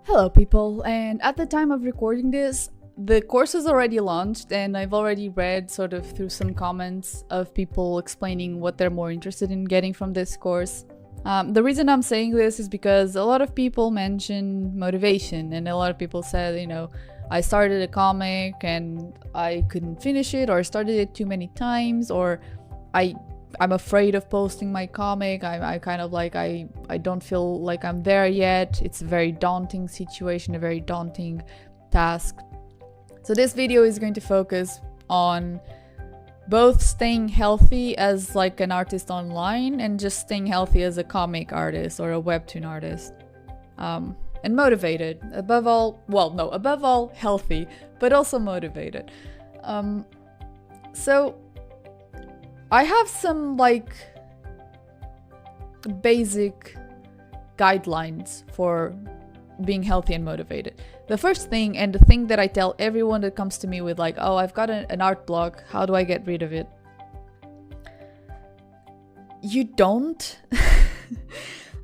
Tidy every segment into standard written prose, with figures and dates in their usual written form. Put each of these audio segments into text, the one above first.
Hello people, and at the time of recording this, the course is already launched and I've already read sort of through some comments of people explaining what they're more interested in getting from this course. The reason I'm saying this is because a lot of people mention motivation and a lot of people said, I started a comic and I couldn't finish it, or I started it too many times, or I'm afraid of posting my comic. I kind of like I don't feel like I'm there yet. It's a very daunting situation, a very daunting task. So this video is going to focus on both staying healthy as like an artist online and just staying healthy as a comic artist or a webtoon artist. And motivated. Above all, healthy, but also motivated. So I have some like basic guidelines for being healthy and motivated. The first thing, and the thing that I tell everyone that comes to me with like, oh, I've got an art block, how do I get rid of it? You don't.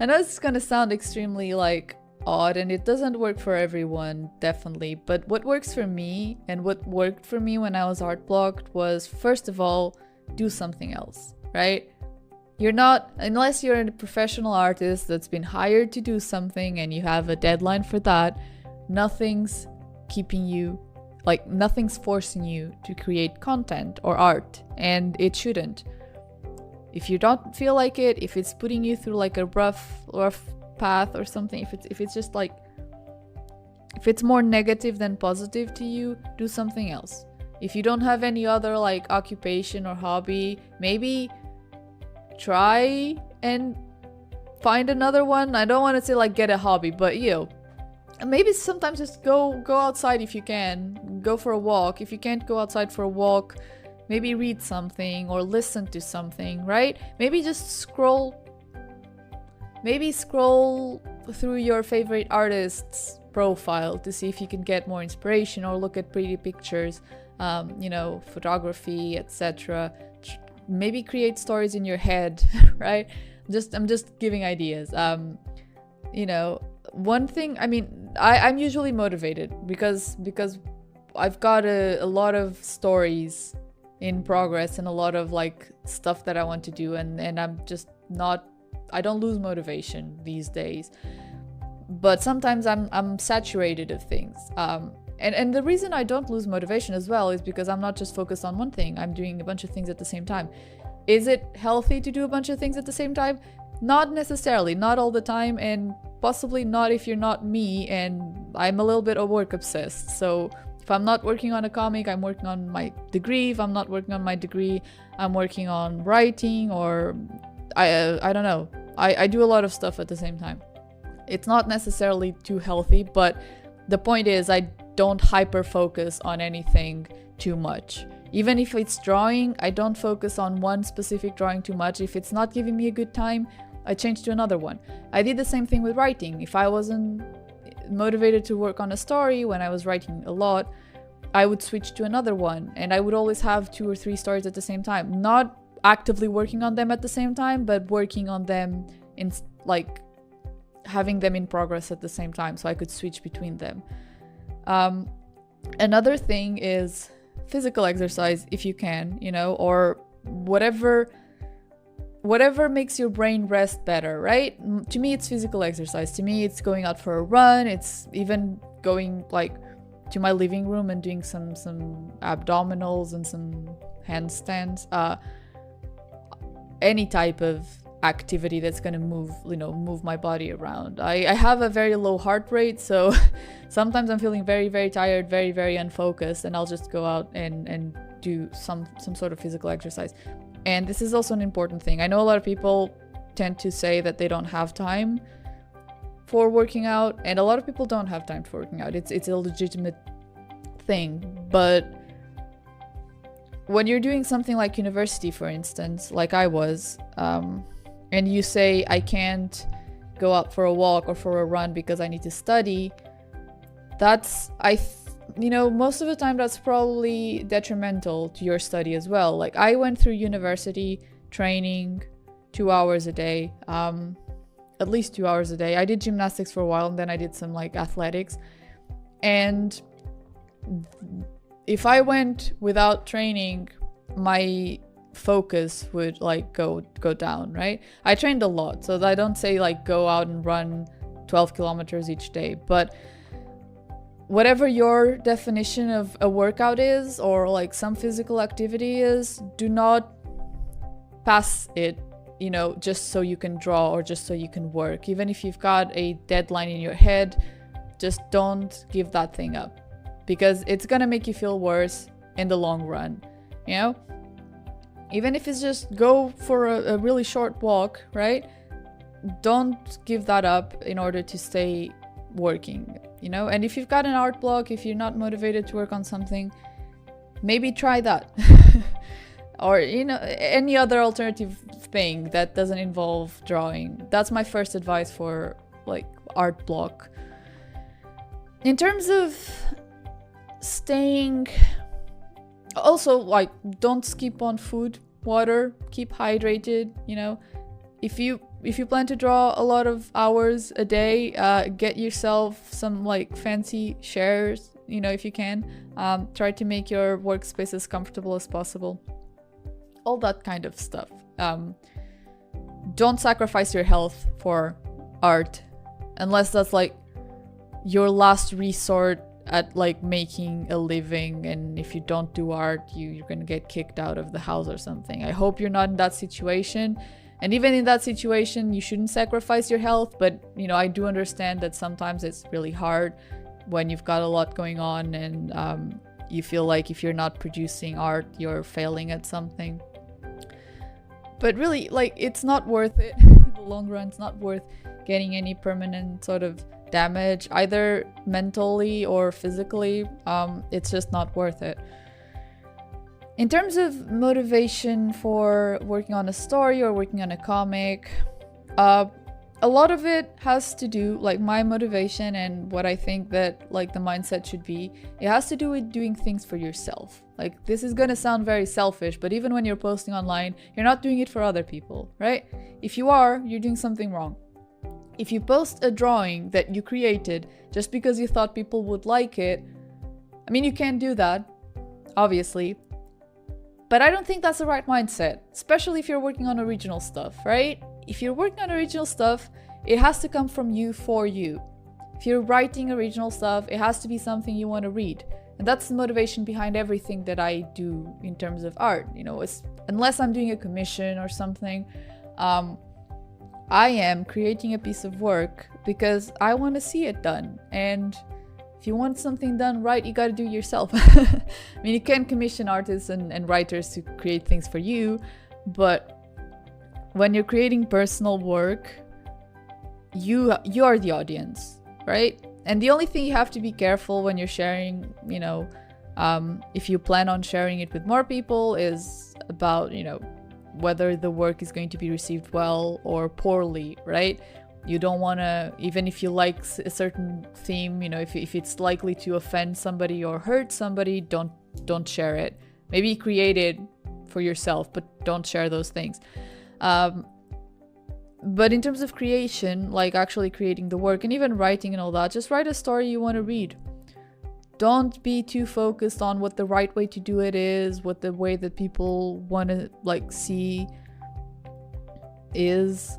I know this is gonna sound extremely like odd and it doesn't work for everyone, definitely, but what works for me and what worked for me when I was art blocked was, first of all, do something else, right? You're not, unless you're a professional artist that's been hired to do something and you have a deadline for that, nothing's keeping you, like nothing's forcing you to create content or art, and it shouldn't. If you don't feel like it, if it's putting you through like a rough path or something, if it's just like, if it's more negative than positive to you, do something else. If you don't have any other like occupation or hobby, maybe try and find another one. I don't want to say like get a hobby, but maybe sometimes just go outside if you can. Go for a walk. If you can't go outside for a walk, maybe read something or listen to something, right? Maybe just scroll through your favorite artist's profile to see if you can get more inspiration, or look at pretty pictures, photography, etc. Maybe create stories in your head, right? I'm just giving ideas. One thing, I'm usually motivated because I've got a lot of stories in progress and a lot of like stuff that I want to do, and I don't lose motivation these days. But sometimes I'm saturated of things. And the reason I don't lose motivation as well is because I'm not just focused on one thing. I'm doing a bunch of things at the same time. Is it healthy to do a bunch of things at the same time? Not necessarily, not all the time, and possibly not if you're not me, and I'm a little bit work obsessed. So if I'm not working on a comic, I'm working on my degree. If I'm not working on my degree, I'm working on writing, or I don't know. I do a lot of stuff at the same time. It's not necessarily too healthy, but the point is I don't hyper focus on anything too much. Even if it's drawing, I don't focus on one specific drawing too much. If it's not giving me a good time, I change to another one. I did the same thing with writing. If I wasn't motivated to work on a story when I was writing a lot, I would switch to another one, and I would always have 2 or 3 stories at the same time. Not actively working on them at the same time, but working on them in like having them in progress at the same time, so I could switch between them. Another thing is physical exercise if you can, or whatever makes your brain rest better, right? To me, it's physical exercise. To me, it's going out for a run. It's even going like to my living room and doing some abdominals and some handstands. Any type of activity that's gonna move my body around. I have a very low heart rate, so sometimes I'm feeling very, very tired, very, very unfocused, and I'll just go out and do some sort of physical exercise. And this is also an important thing. I know a lot of people tend to say that they don't have time for working out, and a lot of people don't have time for working out. It's a legitimate thing, but when you're doing something like university, for instance, like I was, and you say, I can't go out for a walk or for a run because I need to study, most of the time that's probably detrimental to your study as well. Like I went through university training 2 hours a day. at least 2 hours a day. I did gymnastics for a while, and then I did some like athletics. And if I went without training, my focus would like go down, right? I trained a lot, so I don't say like go out and run 12 kilometers each day, but whatever your definition of a workout is, or like some physical activity is, do not pass it, you know, just so you can draw or just so you can work. Even if you've got a deadline in your head, just don't give that thing up, because it's gonna make you feel worse in the long run, you know? Even if it's just go for a really short walk, right? Don't give that up in order to stay working, you know? And if you've got an art block, if you're not motivated to work on something, maybe try that. Or, you know, any other alternative thing that doesn't involve drawing. That's my first advice for like art block. In terms of staying, also, like, don't skip on food, water, keep hydrated, you know. If you plan to draw a lot of hours a day, get yourself some like fancy chairs, you know, if you can. Try to make your workspace as comfortable as possible. All that kind of stuff. Don't sacrifice your health for art, unless that's like your last resort at like making a living, and if you don't do art, you're gonna get kicked out of the house or something. I hope you're not in that situation, and even in that situation you shouldn't sacrifice your health, but you know, I do understand that sometimes it's really hard when you've got a lot going on, and you feel like if you're not producing art, you're failing at something. But really, like, it's not worth it. In the long run, it's not worth getting any permanent sort of damage, either mentally or physically. It's just not worth it. In terms of motivation for working on a story or working on a comic, a lot of it has to do, like, my motivation and what I think that like the mindset should be, it has to do with doing things for yourself. Like, this is gonna sound very selfish, but even when you're posting online, you're not doing it for other people, right? If you are, you're doing something wrong. If you post a drawing that you created just because you thought people would like it, I mean, you can't do that, obviously, but I don't think that's the right mindset, especially if you're working on original stuff, right? If you're working on original stuff, it has to come from you for you. If you're writing original stuff, it has to be something you want to read. And that's the motivation behind everything that I do in terms of art. You know, unless I'm doing a commission or something, I am creating a piece of work because I want to see it done. And if you want something done right, you got to do it yourself. I mean, you can commission artists and writers to create things for you, but when you're creating personal work, you are the audience, right? And the only thing you have to be careful when you're sharing, you know, if you plan on sharing it with more people, is about, you know, whether the work is going to be received well or poorly, right? You don't want to, even if you like a certain theme, you know, if it's likely to offend somebody or hurt somebody, don't share it. Maybe create it for yourself, but don't share those things. But in terms of creation, like actually creating the work and even writing and all that, just write a story you want to read. Don't be too focused on what the right way to do it is, what the way that people want to like see is.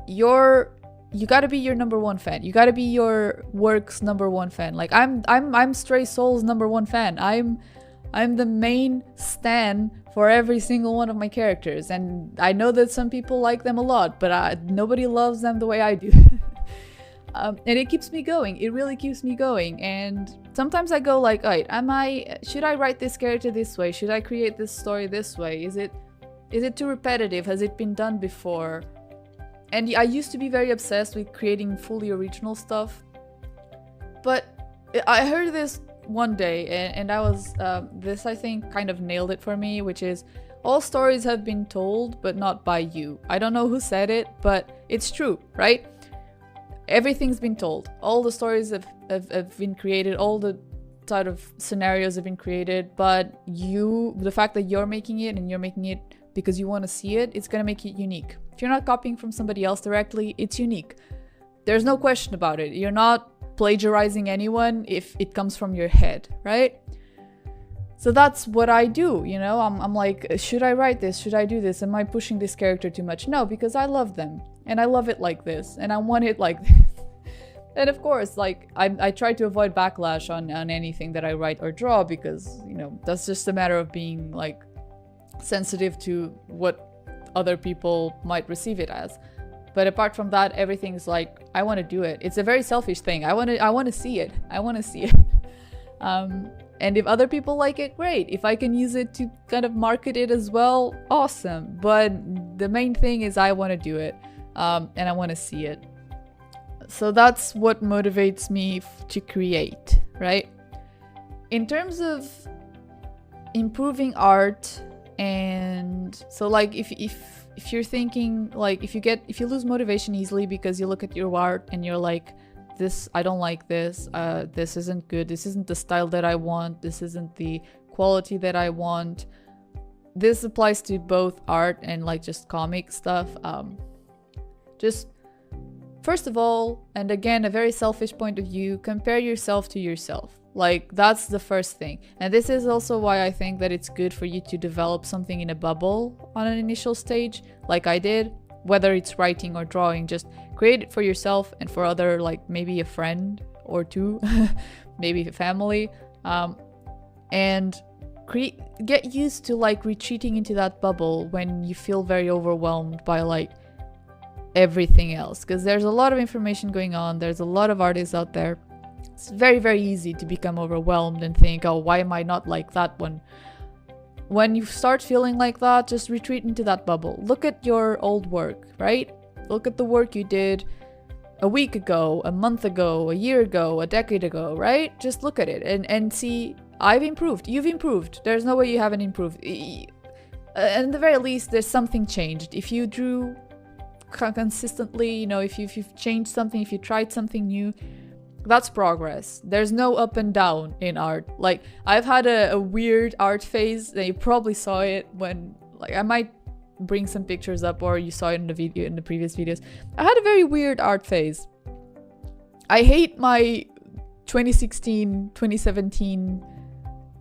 You gotta be your number one fan. You gotta be your work's number one fan. Like I'm Stray Soul's number one fan. I'm the main stan for every single one of my characters, and I know that some people like them a lot, but nobody loves them the way I do. And it keeps me going. It really keeps me going. And sometimes I go like, alright, should I write this character this way? Should I create this story this way? Is it too repetitive? Has it been done before? And I used to be very obsessed with creating fully original stuff, but I heard this one day, and I was this I think kind of nailed it for me, which is all stories have been told, but not by you. I don't know who said it, but it's true, right? Everything's been told. All the stories have been created, all the sort of scenarios have been created, but the fact that you're making it and you're making it because you want to see it, it's gonna make it unique. If you're not copying from somebody else directly, it's unique. There's no question about it. You're not plagiarizing anyone if it comes from your head, right? So that's what I do, you know? I'm like, should I write this? Should I do this? Am I pushing this character too much? No, because I love them. And I love it like this. And I want it like this. And of course, like, I try to avoid backlash on anything that I write or draw because, you know, that's just a matter of being, like, sensitive to what other people might receive it as. But apart from that, everything's like, I want to do it. It's a very selfish thing. I want to see it. I want to see it. And if other people like it, great. If I can use it to kind of market it as well, awesome. But the main thing is I want to do it. And I want to see it. So that's what motivates me to create, right? In terms of improving art, and so like if you're thinking like if you lose motivation easily because you look at your art and you're like, this, I don't like this, this isn't good, this isn't the style that I want, this isn't the quality that I want. This applies to both art and like just comic stuff. Just first of all, and again, a very selfish point of view, compare yourself to yourself. Like, that's the first thing. And this is also why I think that it's good for you to develop something in a bubble on an initial stage, like I did, whether it's writing or drawing. Just create it for yourself and for other, like maybe a friend or two, maybe a family, and get used to like retreating into that bubble when you feel very overwhelmed by like everything else, because there's a lot of information going on, there's a lot of artists out there. It's very, very easy to become overwhelmed and think, oh, why am I not like that one? When you start feeling like that, just retreat into that bubble. Look at your old work, right? Look at the work you did a week ago, a month ago, a year ago, a decade ago, right? Just look at it and see, I've improved, you've improved. There's no way you haven't improved. At the very least, there's something changed. If you drew consistently, you know, if you've changed something, if you tried something new, that's progress. There's no up and down in art. Like, I've had a weird art phase, and you probably saw it when, like, I might bring some pictures up, or you saw it in the video, in the previous videos. I had a very weird art phase. I hate my 2016, 2017,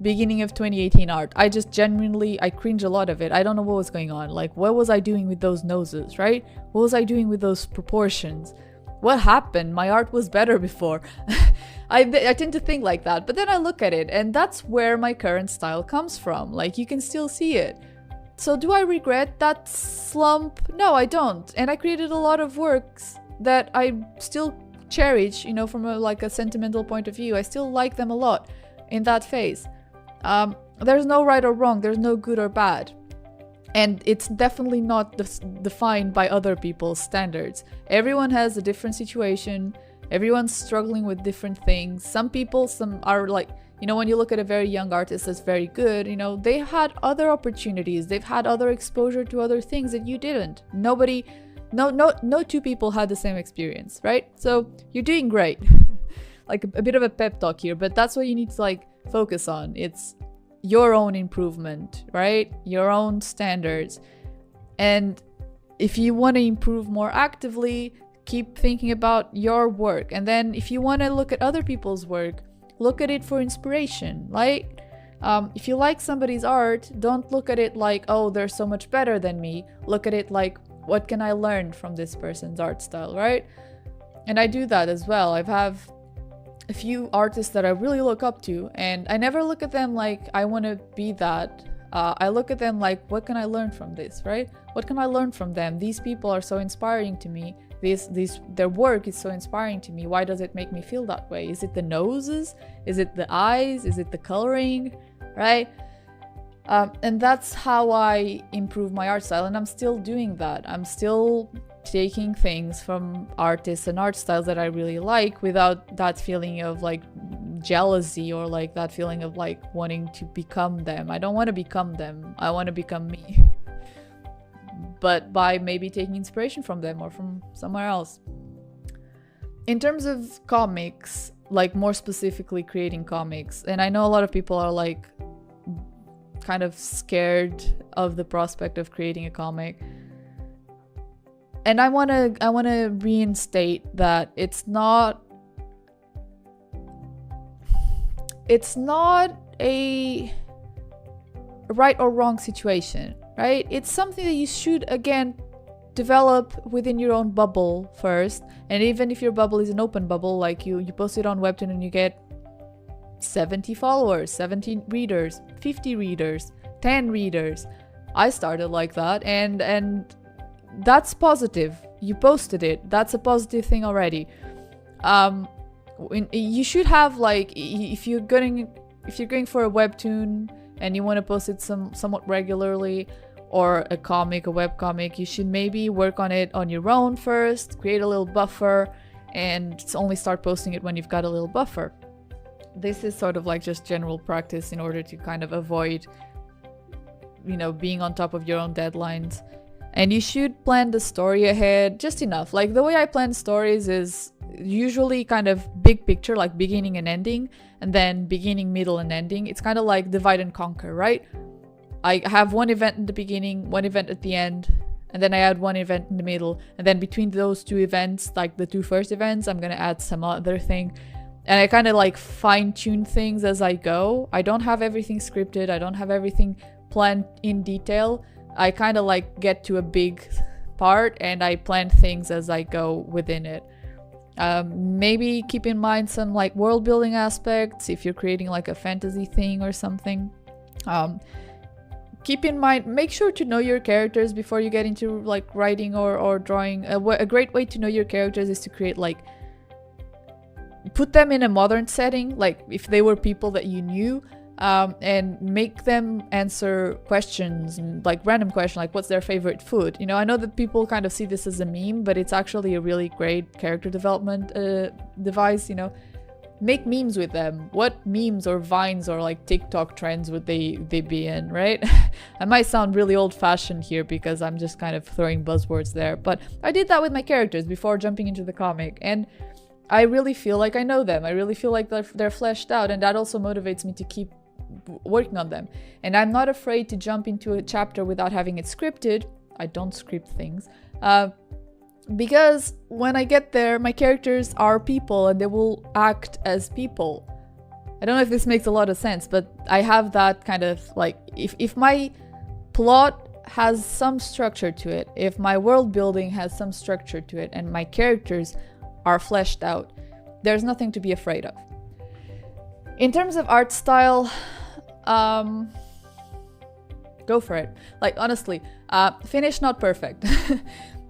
beginning of 2018 art. I just genuinely, I cringe a lot of it. I don't know what was going on. Like, what was I doing with those noses, right? What was I doing with those proportions? What happened? My art was better before. I tend to think like that, but then I look at it, and that's where my current style comes from. Like, you can still see it. So do I regret that slump? No, I don't. And I created a lot of works that I still cherish, you know, from a sentimental point of view. I still like them a lot in that phase. There's no right or wrong. There's no good or bad. And it's definitely not defined by other people's standards. Everyone has a different situation. Everyone's struggling with different things. Some are like, you know, when you look at a very young artist that's very good, you know, they had other opportunities. They've had other exposure to other things that you didn't. No two people had the same experience, right? So you're doing great. Like a bit of a pep talk here, but that's what you need to like focus on. It's your own improvement, right? Your own standards. And if you want to improve more actively, keep thinking about your work. And then if you want to look at other people's work, look at it for inspiration. Like, if you like somebody's art, don't look at it like, oh, they're so much better than me. Look at it like, what can I learn from this person's art style, right? And I do that as well. I have a few artists that I really look up to, and I never look at them like I want to be that. I look at them like, what can I learn from this, right? What can I learn from them? These people are so inspiring to me. Their work is so inspiring to me. Why does it make me feel that way? Is it the noses? Is it the eyes? Is it the coloring, right? And that's how I improve my art style, and I'm still doing that. I'm still taking things from artists and art styles that I really like without that feeling of like jealousy or like that feeling of like wanting to become them. I don't want to become them. I want to become me. But by maybe taking inspiration from them or from somewhere else. In terms of comics, like more specifically creating comics, and I know a lot of people are like kind of scared of the prospect of creating a comic. And I wanna reinstate that it's not a right or wrong situation, right? It's something that you should, again, develop within your own bubble first. And even if your bubble is an open bubble, like you post it on Webtoon and you get 70 followers, 70 readers, 50 readers, 10 readers. I started like that, and that's positive. You posted it. That's a positive thing already. You should have, like, if you're going for a Webtoon and you want to post it somewhat regularly, or a comic, a webcomic, you should maybe work on it on your own first, create a little buffer, and only start posting it when you've got a little buffer. This is sort of like just general practice in order to kind of avoid, being on top of your own deadlines. And you should plan the story ahead just enough. Like, the way I plan stories is usually kind of big picture, like beginning and ending, and then beginning, middle, and ending. It's kind of like divide and conquer, right? I have one event in the beginning, one event at the end, and then I add one event in the middle. And then between those two events, like the two first events, I'm going to add some other thing. And I kind of like fine tune things as I go. I don't have everything scripted. I don't have everything planned in detail. I kind of like get to a big part and I plan things as I go within it. Maybe keep in mind some like world building aspects if you're creating like a fantasy thing or something. Keep in mind, make sure to know your characters before you get into like writing or drawing. A great way to know your characters is to create like, put them in a modern setting, like if they were people that you knew, and make them answer questions, like random question, like what's their favorite food. I know that people kind of see this as a meme, but it's actually a really great character development device. Make memes with them. What memes or vines or like TikTok trends would they be in, right? I might sound really old-fashioned here because I'm just kind of throwing buzzwords there, but I did that with my characters before jumping into the comic, and I really feel like I know them. I really feel like they're fleshed out, and that also motivates me to keep working on them. And I'm not afraid to jump into a chapter without having it scripted. I don't script things. Because when I get there, my characters are people and they will act as people. I don't know if this makes a lot of sense, but I have that kind of like, if my plot has some structure to it, if my world building has some structure to it, and my characters are fleshed out, there's nothing to be afraid of. In terms of art style, go for it. Like, honestly, finished, not perfect.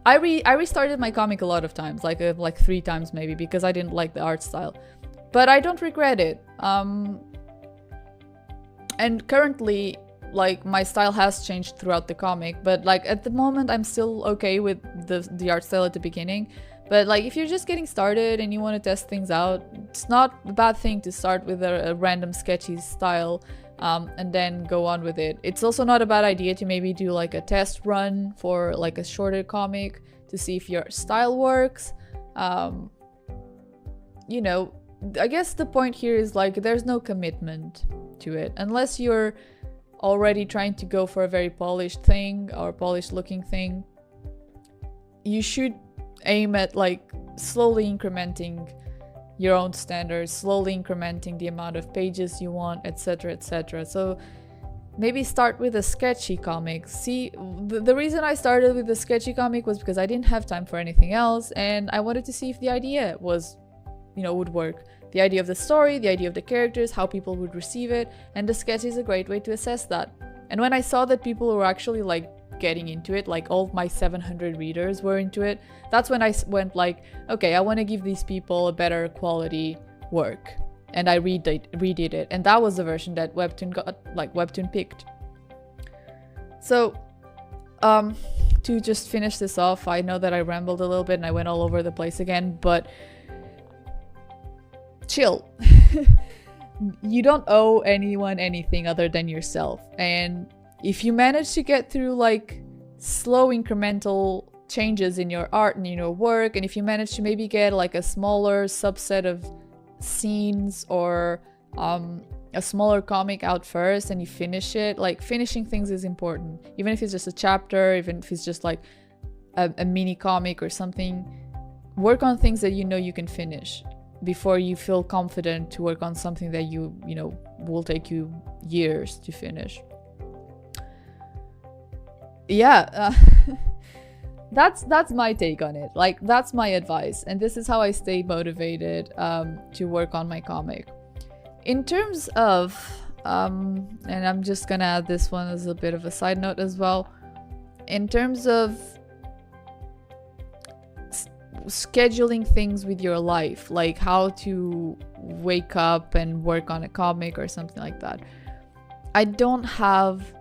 I restarted my comic a lot of times, like 3 times maybe, because I didn't like the art style. But I don't regret it. And currently, like, my style has changed throughout the comic, but like at the moment I'm still okay with the art style at the beginning. But like, if you're just getting started and you want to test things out, it's not a bad thing to start with a random sketchy style, and then go on with it. It's also not a bad idea to maybe do like a test run for like a shorter comic to see if your style works. I guess the point here is like, there's no commitment to it unless you're already trying to go for a very polished thing or polished looking thing. You should aim at like slowly incrementing your own standards, slowly incrementing the amount of pages you want, etc, etc. So maybe start with a sketchy comic. See, the reason I started with the sketchy comic was because I didn't have time for anything else, and I wanted to see if the idea was, would work. The idea of the story, the idea of the characters, how people would receive it, and the sketch is a great way to assess that. And when I saw that people were actually like getting into it, like all of my 700 readers were into it, that's when I went like, okay, I want to give these people a better quality work. And I redid it, and that was the version that Webtoon picked. So to just finish this off, I know that I rambled a little bit and I went all over the place again, but chill. You don't owe anyone anything other than yourself. And if you manage to get through like slow incremental changes in your art and in your work, and if you manage to maybe get like a smaller subset of scenes or a smaller comic out first and you finish it, like finishing things is important. Even if it's just a chapter, even if it's just like a mini comic or something, work on things that you know you can finish before you feel confident to work on something that you know will take you years to finish. Yeah, that's my take on it. Like, that's my advice, and this is how I stay motivated to work on my comic. In terms of and I'm just gonna add this one as a bit of a side note as well, in terms of scheduling things with your life, like how to wake up and work on a comic or something like that, I don't have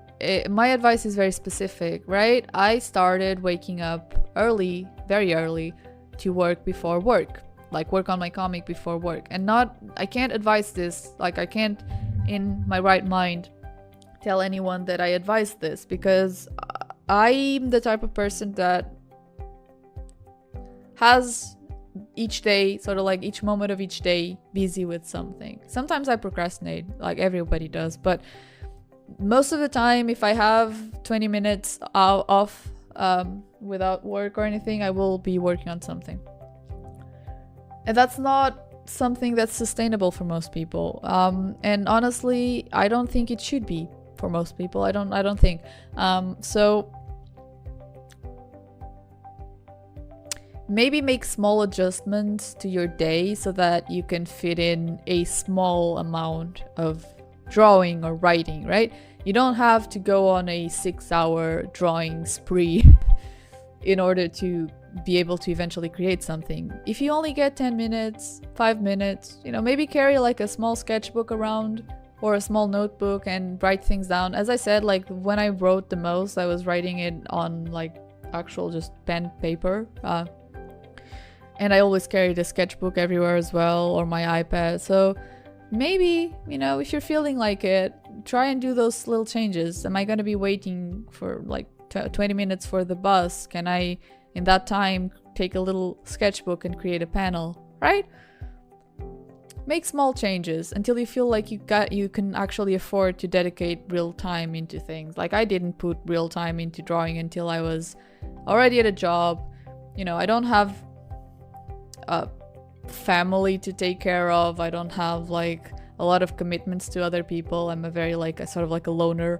my advice is very specific, right? I started waking up early, very early, to work before work, like work on my comic before work. And I can't advise this, like I can't in my right mind tell anyone that I advise this, because I'm the type of person that has each day, sort of like each moment of each day, busy with something. Sometimes I procrastinate, like everybody does, but most of the time, if I have 20 minutes off without work or anything, I will be working on something. And that's not something that's sustainable for most people. And honestly, I don't think it should be for most people. I don't think. So maybe make small adjustments to your day so that you can fit in a small amount of drawing or writing, right? You don't have to go on a 6-hour drawing spree in order to be able to eventually create something. If you only get 10 minutes, 5 minutes, maybe carry like a small sketchbook around or a small notebook and write things down. As I said, like when I wrote the most, I was writing it on like actual just pen paper. And I always carried a sketchbook everywhere as well, or my iPad. So maybe, if you're feeling like it, try and do those little changes. Am I going to be waiting for like 20 minutes for the bus? Can I, in that time, take a little sketchbook and create a panel, right? Make small changes until you feel like you can actually afford to dedicate real time into things. Like I didn't put real time into drawing until I was already at a job. I don't have a family to take care of. I don't have like a lot of commitments to other people. I'm a very like a sort of like a loner.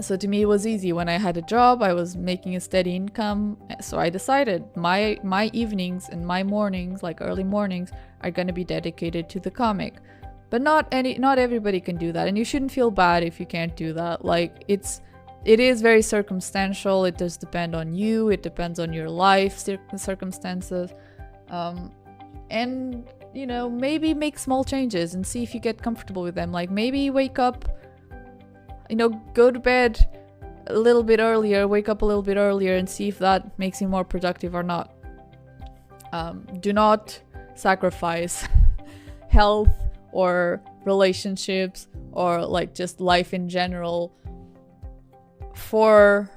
So to me it was easy. When I had a job, I was making a steady income, so I decided my evenings and my mornings, like early mornings, are going to be dedicated to the comic. But not everybody can do that, and you shouldn't feel bad if you can't do that. Like it is very circumstantial. It does depend on you. It depends on your life circumstances. And maybe make small changes and see if you get comfortable with them. Like maybe wake up, go to bed a little bit earlier, wake up a little bit earlier, and see if that makes you more productive or not. Do not sacrifice health or relationships or like just life in general for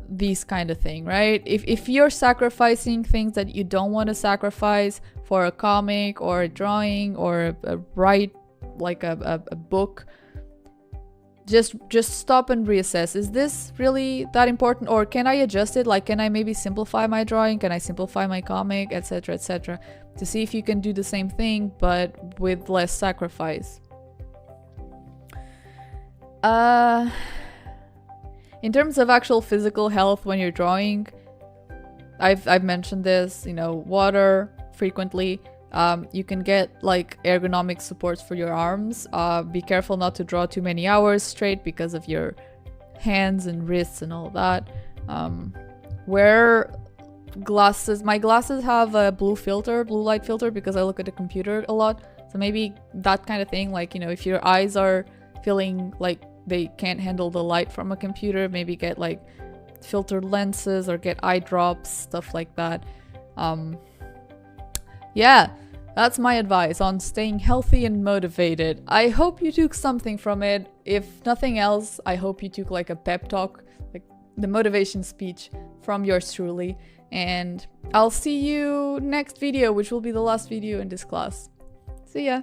these kind of thing, right? If you're sacrificing things that you don't want to sacrifice for a comic or a drawing or a book, just stop and reassess. Is this really that important, or can I adjust it? Like, can I maybe simplify my drawing? Can I simplify my comic, etc., etc., to see if you can do the same thing but with less sacrifice. In terms of actual physical health when you're drawing, I've mentioned this, water frequently. You can get like ergonomic supports for your arms. Be careful not to draw too many hours straight because of your hands and wrists and all that. Wear glasses. My glasses have a blue light filter, because I look at the computer a lot. So maybe that kind of thing, like, if your eyes are feeling like they can't handle the light from a computer, maybe get like filtered lenses or get eye drops, stuff like that. Yeah, that's my advice on staying healthy and motivated. I hope you took something from it. If nothing else, I hope you took like a pep talk, like the motivation speech from yours truly. And I'll see you next video, which will be the last video in this class. See ya!